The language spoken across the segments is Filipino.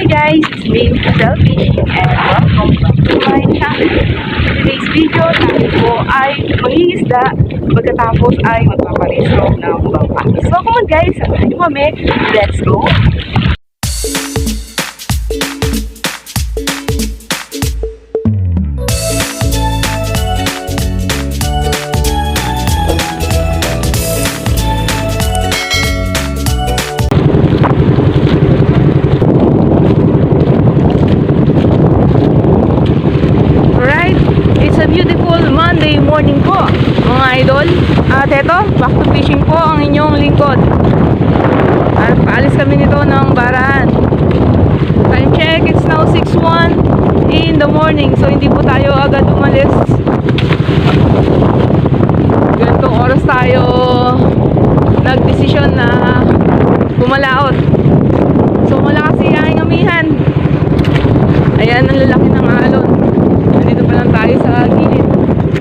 Hi guys, it's me, Michelle Fishing, and welcome back to my channel. Today's video natin po ay mangingisda pagkatapos ay magpaparisro ng bangka. So come on guys, samahan niyo kami. Let's go! Morning po mga idol. At eto, back to fishing po ang inyong lingkod. At paalis kami nito ng Barahan. Time check, it's now 6:01 in the morning. So hindi po tayo agad umalis. Ganitong oras tayo nagdesisyon na pumalaot. So malakas ang amihan. Ayan ang lalaki ng alon. Nandito pa lang tayo sa gilid.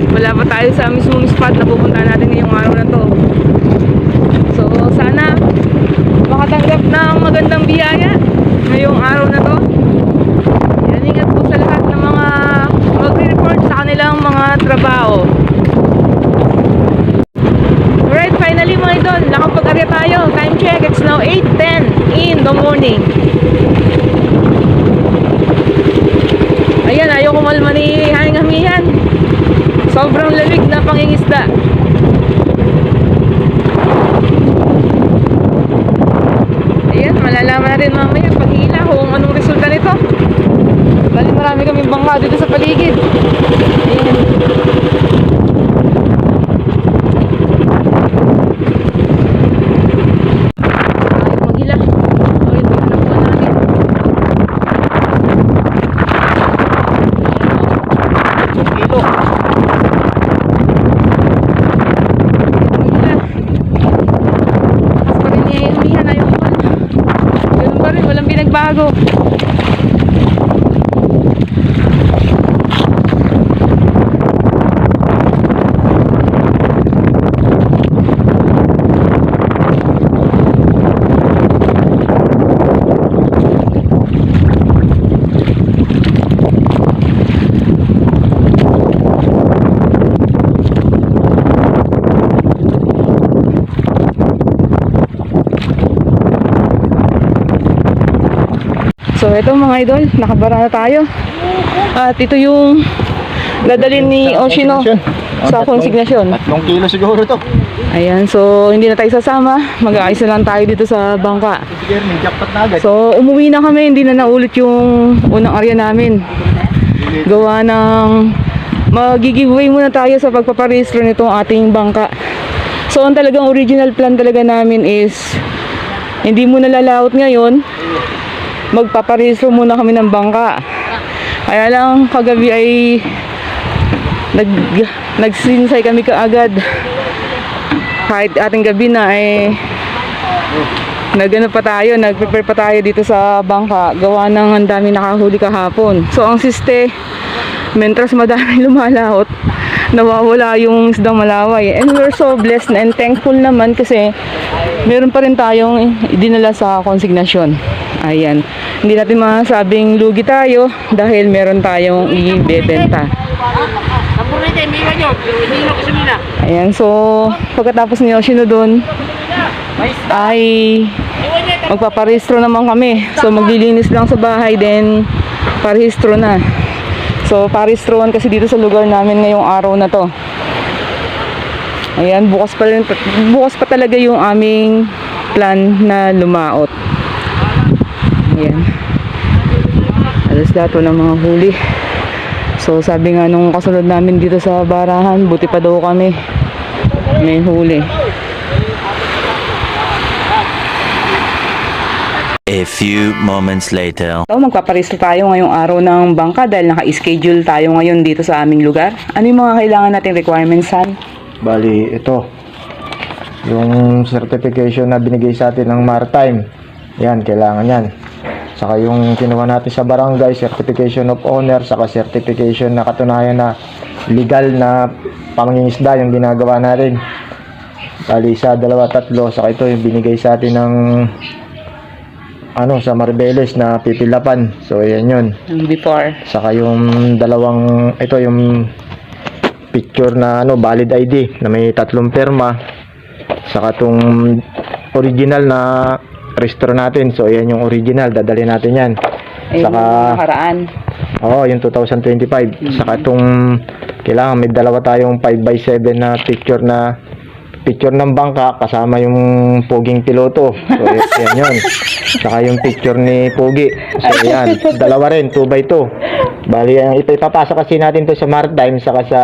Wala pa tayo sa mismong spot na pupunta natin ngayong araw na to. So sana makatanggap ng magandang biyaya ngayong araw na to. Yan, ingat po sa lahat ng mga magre-report sa kanilang mga trabaho. Alright, finally mga idol, nakapag-arya tayo. Time check, it's now 8:10 in the morning. Ayan, ayaw kumalma ni Haring Amihan. Sobrang lamig na pangingisda. Ayan, malalaman natin mamaya pag hila kung anong resulta nito. Bali marami kaming bangka dito sa paligid. Ayan. Maghila. Okay, ito na po natin. Kilo. Bago. So ito mga idol, nakabara na tayo. At ito yung dadalhin ni Oshino sa konsignasyon. 3 kilo siguro to. Ayan, so hindi na tayo sasama. Mag-aayos na lang tayo dito sa bangka. So umuwi na kami, hindi na naulit yung unang area namin. Gawa ng mag-giveaway muna tayo sa pagpaparehistro nitong ating bangka. So ang talagang original plan talaga namin is hindi muna lalaot ngayon. Magpaparehistro muna kami ng bangka. Kaya lang kagabi ay nagsinsay kami kaagad. Kahit ating gabi na ay nag-prepare pa tayo dito sa bangka. Gawa ng ang dami nakahuli kahapon. So ang siste, mentras madami lumalaot, nawawala yung isdang malaway. And we're so blessed and thankful naman kasi meron pa rin tayong dinala sa konsignasyon. Ayan, hindi natin masabing lugi tayo dahil meron tayong ibebenta. Ayan, so pagkatapos ni Yoshino doon ay magpaparehistro naman kami. So maglilinis lang sa bahay, then parehistro na. So parehistroan kasi dito sa lugar namin ngayong araw na to. Ayan, bukas pa talaga yung aming plan na lumaot. Ayan. Alas lahat walang mga huli. So sabi nga nung kasunod namin dito sa Barahan, buti pa daw kami may huli. A few moments later. So magpaparehistro tayo ngayong araw ng bangka dahil naka-schedule tayo ngayon dito sa aming lugar. Ano yung mga kailangan nating requirements, Han? Bali, ito. Yung certification na binigay sa atin ng Maritime. Yan, kailangan yan. Saka yung kinuha natin sa barangay, certification of owner, saka certification na katunayan na legal na pangingisda yung ginagawa natin. Bali, 1, 2, 3, saka ito yung binigay sa atin ng sa Maribeles na pipilapan. So ayan yun. Before. Saka yung dalawang, ito yung picture na valid ID na may 3 perma. Saka tong original na restro natin. So ayan yung original, dadali natin yan. Saka Nakaraan. yung 2025. Saka itong kailangan may dalawa tayong 5x7 na picture ng bangka kasama yung puging piloto. So yan yun. Saka yung picture ni Pugi. So yan, dalawa rin, 2x2. Bali, ipapasa kasi natin to sa Maritime saka sa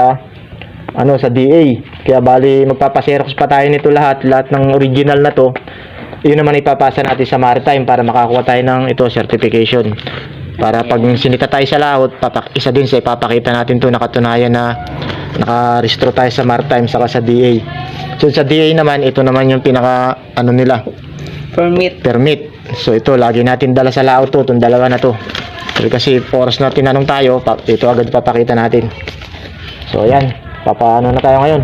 sa DA. Kaya bali magpapaserox pa tayo nito lahat ng original na to. Yun naman ipapasa natin sa Maritime para makakuha tayo ng certification. Para pag sinita tayo sa laot, isa din sa ipapakita natin to nakatunayan na nakarehistro tayo sa Maritime saka sa DA. So sa DA naman, ito naman yung pinaka nila, permit. So ito lagi natin dala sa laot to, itong dalawa na to. Kasi oras na tinanong tayo, ito agad papakita natin. So ayan, papaano na tayo ngayon?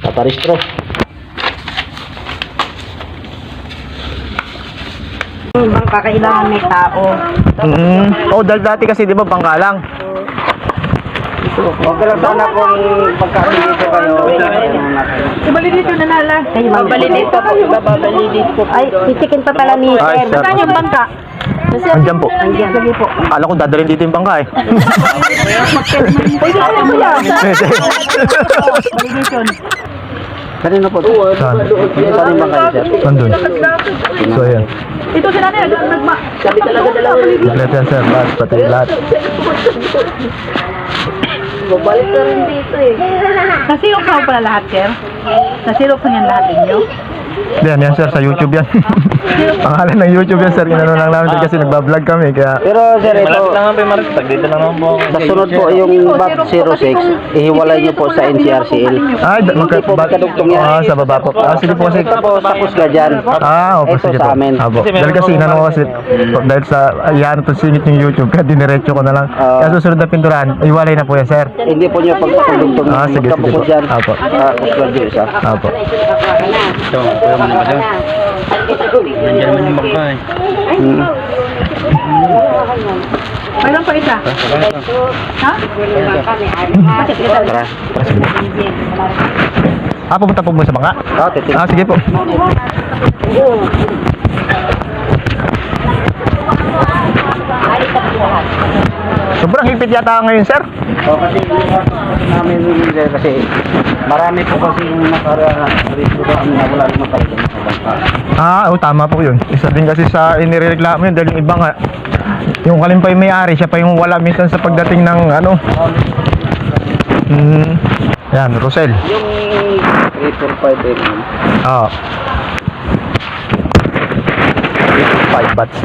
Paparehistro. Bangka kailangan may tao. Dahil dati kasi di ba bangka lang? Huwag ka lang sana kung pagkakilito kayo. Ibalidito na nala. Ibalidito po. Ibalidito po. Ay, titikin pa pala ni Ay, Sir. sir. Saan yung bangka? Andyan po. Andiyan. Sige po. Akala ko dadalhin dito yung bangka eh. Pwede mo yan. Kanino po? Saan? Saan yung bangka niya, Sir? Nandun. So ayan. Ito sila na nagma. Sabi talaga dalawa. Kompleto yan sir, bas, pati lahat. Babalik ka rin dito eh. Nasilok na pala lahat, sir? Nasilok na yan lahat ninyo? Yan sir, sa YouTube yan. Pangalan ng YouTube yan sir, inano lang namin sir kasi nagbablog kami kaya. Pero Sir, ito, Dito lang naman po. sa sunod po yung BAP 06, ihiwalay niyo po sa NCRCL. Ay, Hindi po magkadugtong yan. sa baba po. Sige po kasi. Ito po, tapos ka dyan. Opo, Ito sige sa po. amin. Opo. Dahil kasi inano ko kasi, dahil sa, yan ito singit yung YouTube, kaya diniretso ko na lang. Kaya susunod na pinturan, iwalay na po yan sir. Hindi po niyo pagkadugtong Sige po. magkabukod dyan. Opo. Tapos ka dyan isa. Opo. Ito, kuya mo na ba dyan? Nandiyan naman yung bangka eh. Mayroon pa isa. Ha? Tara. Pupunta po mo sa bangka? Titig. Sige po. Sobrang higpit yata ngayon sir. Kasi namin kasi marami po kasi yung nakarito ba ang wala naman talaga sa bangka. Tama po yun. Isa din kasi sa inireklamo yun dahil yung iba nga, yung kalimpay may-ari, siya pa yung wala minsan sa pagdating ng yan, Rosel. Yung 345 mm. 5 bats,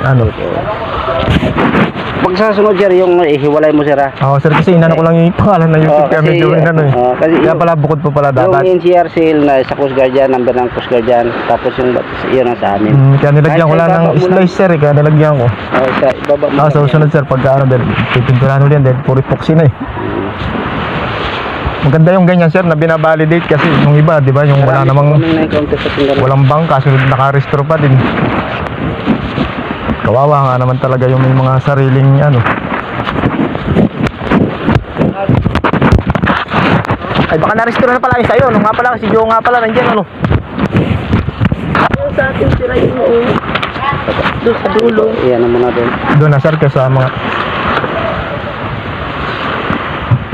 Pag sa sunod sir, yung ihiwalay mo sir ha. sir kasi inano ko lang yung pangalan ng YouTube kaya medyo inano eh. kasi Kaya yung, pala bukod po pala yung dapat. NCRCL na sa Coast Guard dyan, number ng Coast Guard dyan, tapos yung yun ang sa amin. Kaya nilagyan ko Kahit lang sa ng ibaba mo slice sir kaya nilagyan ko. Sa ibaba mo. Sa susunod sir, pagka dahil pipinturahan ulit dahil puro epoxy na eh. Maganda yung ganyan sir na binabalidate kasi yung iba, di ba, yung wala namang walang bangka, sunod nakarestro pa din. Kawawa nga naman talaga yung may mga sariling Ay baka narestro na pala yung sa'yo, nga pala, si Joe nga pala nandiyan Sa atin sila yung doon sa dulo. Iyan naman natin. Doon na sir sa mga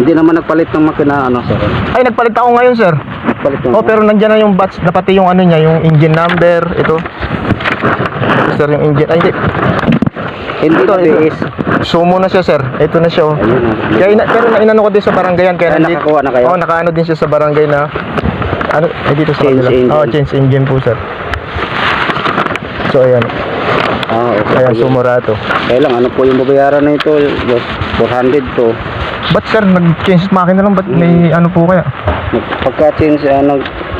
Hindi naman nagpalit ng makina sir. Ay nagpalit ako ngayon sir. Nagpalit ng Pero nandiyan na yung batch na pati yung niya, yung engine number, ito. Sir yung engine, ay hindi. Hindi Ito. BS. Sumo na siya sir. Ito na siya oh. Ayun Kaya pero inano ko din sa barangay yan kaya Ay, nakakuha na kayo? nakaano din siya sa barangay na dito sa Change kanila. engine. Change engine po sir. So ayan. Okay. Ayan sumurato. Kaya lang, ano po yung babayaran na ito? 400 to. Ba't sir nag-change makina lang ba't may ano po kaya? Pagka-change,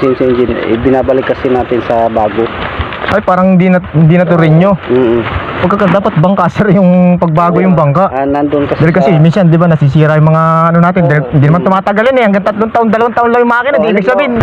change engine, binabalik kasi natin sa bago. Ay parang hindi na to renew. dapat bangka sir yung pagbago yung bangka. Nandun kasi Dahil kasi minsan 'di ba nasisira yung mga ano natin, hindi naman tumatagal yan eh. Hanggang 3 taon, 2 taon lang yung makina, di ibig sabihin.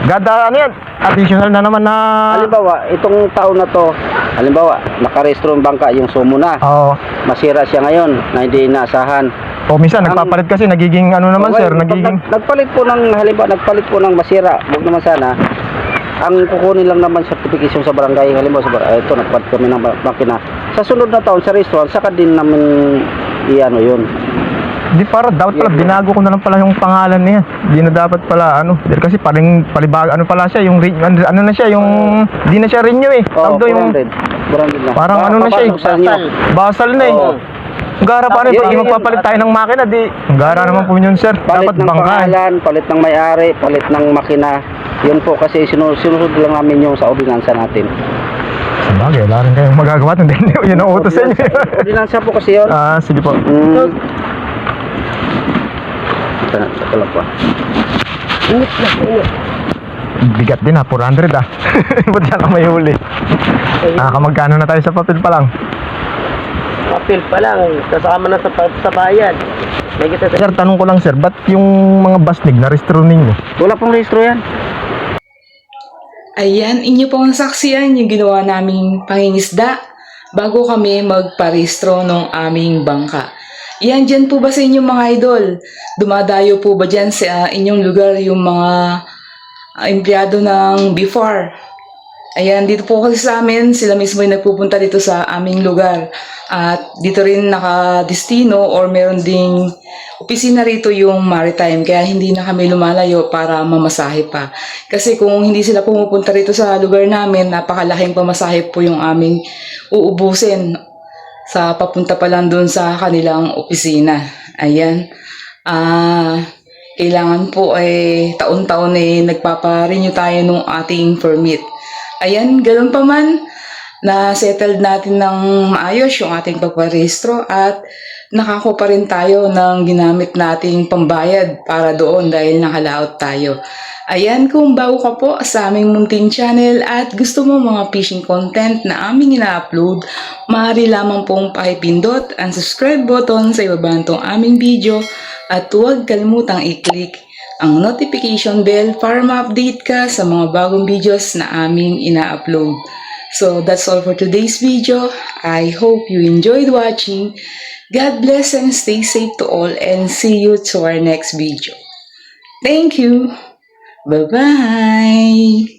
Gada ano yan, additional na naman na. halimbawa, itong taon na to, halimbawa, nakarehistro yung bangka, yung sumo na. Oo. Masira siya ngayon na hindi inaasahan. O minsan nagpapalit kasi nagiging ano naman Okay, sir, nagiging nagpalit po ng halimbawa, nagpalit po ng masira. Huwag naman sana. Ang kukunin lang naman certification sa barangay, halimbawa sa barangay, ito nagpalit kami ng makina. Sa sunod na taon sa restaurant, saka din namin iano yun. Di para dapat pala binago ko na lang pala yung pangalan niya. Di na dapat pala ano, dahil kasi paring palibag ano pala siya yung ano na siya yung di na siya renew eh. Tawag doon yung 400 na. parang ano na siya eh. Papasok sa inyo. Basal na eh. Oo. Gara pa rin pag Yun, magpapalit tayo ng makina di. Gara naman po yun sir. Palit Dapat ng bangka. pangalan, palit ng may-ari, palit ng makina. Yun po kasi sinusunod lang namin yung sa ordinansa natin. Sabagay, wala rin kayong magagawa. Hindi yun ang utos sa inyo. Ordinansa po kasi yun. Sige po. Ito lang po. Bigat din 400 Ba't yan ang may huli? Magkano na tayo sa papel pa lang? Papel pa lang, kasama na sa bayad. May kita Sir, tanong ko lang sir, ba't yung mga basnig na restro ninyo? Wala pong rehistro yan. Ayan, inyo pong saksiyan yung ginawa naming pangingisda bago kami magparehistro ng aming bangka. Yan, dyan po ba sa inyong mga idol? Dumadayo po ba dyan sa inyong lugar yung mga empleyado ng before? Ayan, dito po kasi sa amin, sila mismo yung nagpupunta dito sa aming lugar. At dito rin nakadestino or meron ding opisina rito yung maritime. Kaya hindi na kami lumalayo para mamasahe pa. Kasi kung hindi sila pumupunta rito sa lugar namin, napakalaking pamasahe po yung aming uubusin sa papunta pa lang doon sa kanilang opisina. Ayan. Kailangan po taon-taon nagpapa-renew tayo ng ating permit. Ayan, ganun pa man, na-settled natin ng maayos yung ating pagparehistro at nakako pa rin tayo ng ginamit nating pambayad para doon dahil nakalaot tayo. Ayan, kung bago ka po sa aming munting channel at gusto mo mga fishing content na aming ina-upload, maaari lamang pong pakipindot ang subscribe button sa ibaba nitong aming video at huwag kalimutang i-click ang notification bell para ma-update ka sa mga bagong videos na aming ina-upload. So that's all for today's video. I hope you enjoyed watching. God bless and stay safe to all and see you to our next video. Thank you. Bye-bye.